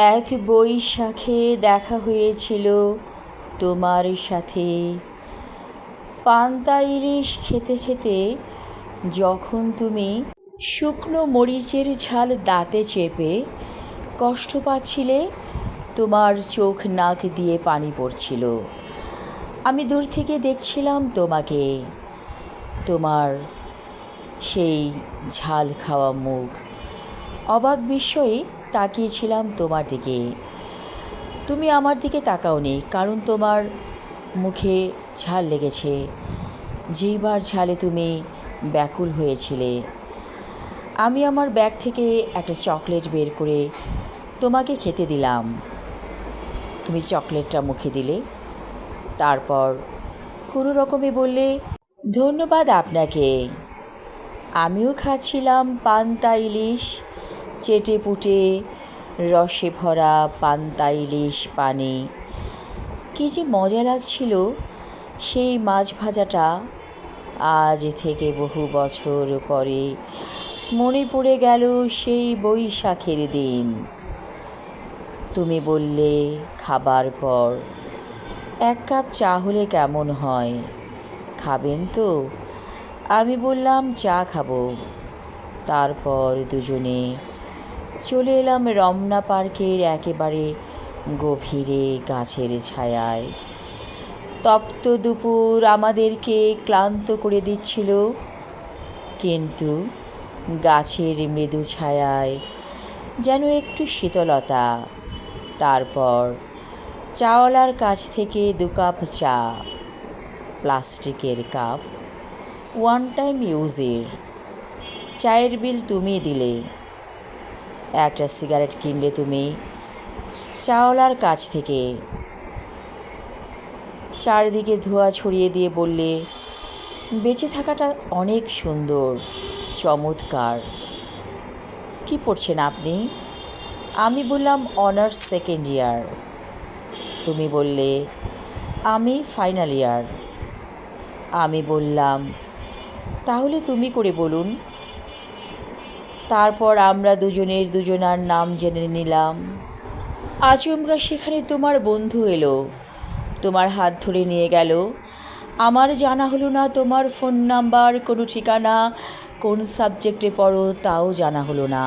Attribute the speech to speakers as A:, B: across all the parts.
A: এক বৈশাখে দেখা হয়েছিল তোমার সাথে, পান্তা ইলিশ খেতে খেতে যখন তুমি শুকনো মরিচের ঝাল দাঁতে চেপে কষ্ট পাচ্ছিলে, তোমার চোখ নাক দিয়ে পানি পড়ছিল। আমি দূর থেকে দেখছিলাম তোমাকে, তোমার সেই ঝাল খাওয়া মুখ। অবাক বিস্ময়ে তাকিয়েছিলাম তোমার দিকে। তুমি আমার দিকে তাকাওনি, কারণ তোমার মুখে ঝাল লেগেছে। জিহ্বার ঝালে তুমি ব্যাকুল হয়েছিলে। আমি আমার ব্যাগ থেকে একটা চকলেট বের করে তোমাকে খেতে দিলাম। তুমি চকলেটটা মুখে দিলে, তারপর কোনো রকমে বললে, ধন্যবাদ আপনাকে। আমিও খাচ্ছিলাম পান্তা ইলিশ, চেটে পুটে রসে ভরা পান্তা ইলিশ পানি। কী যে মজা লাগছিল সেই মাছ ভাজাটা। আজ থেকে বহু বছর পরে মনে পড়ে গেল সেই বৈশাখের দিন। তুমি বললে খাবার পর, এক কাপ চা হলে কেমন হয়, খাবেন তো? আমি বললাম চা খাবো। তারপর দুজনে চলে এলাম রমনা পার্কের একেবারে গভীরে গাছের ছায়ায়। তপ্ত দুপুর আমাদেরকে ক্লান্ত করে দিচ্ছিল, কিন্তু গাছের মৃদু ছায়ায় যেন একটু শীতলতা। তারপর চাওয়ালার কাছ থেকে 2 কাপ চা, প্লাস্টিকের কাপ, ওয়ান টাইম ইউজের। চায়ের বিল তুমি দিলে। একটা সিগারেট কিনলে তুমি চাওয়ালার কাছ থেকে। চারদিকে ধোঁয়া ছড়িয়ে দিয়ে বললে, বেঁচে থাকাটা অনেক সুন্দর, চমৎকার। কি পড়ছেন আপনি? আমি বললাম অনার্স সেকেন্ড ইয়ার। তুমি বললে, আমি ফাইনাল ইয়ার। আমি বললাম, তাহলে তুমি করে বলুন। তারপর আমরা দুজনের দুজনার নাম জেনে নিলাম। আচমকা সেখানে তোমার বন্ধু এলো, তোমার হাত ধরে নিয়ে গেল। আমার জানা হলো না তোমার ফোন নাম্বার, কোনো ঠিকানা, কোন সাবজেক্টে পড়ো তাও জানা হলো না।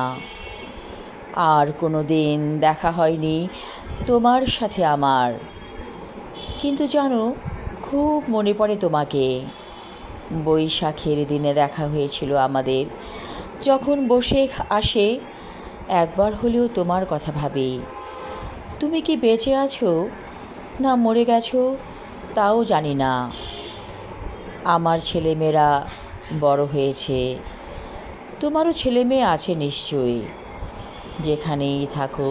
A: আর কোনো দিন দেখা হয়নি তোমার সাথে আমার। কিন্তু জানো, খুব মনে পড়ে তোমাকে। বৈশাখের দিনে দেখা হয়েছিল আমাদের। যখন বসে আসে, একবার হলেও তোমার কথা ভাবি। তুমি কি বেঁচে আছো না মরে গেছো তাও জানি না। আমার ছেলেমেয়েরা বড় হয়েছে, তোমারও ছেলে মেয়ে আছে নিশ্চয়ই। যেখানেই থাকো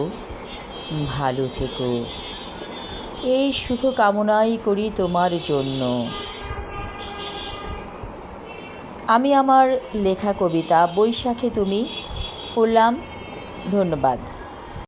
A: ভালো থেকো, এই শুভ কামনাই করি তোমার জন্য। আমি আমার লেখা কবিতা বৈশাখে তুমি পড়লাম। ধন্যবাদ।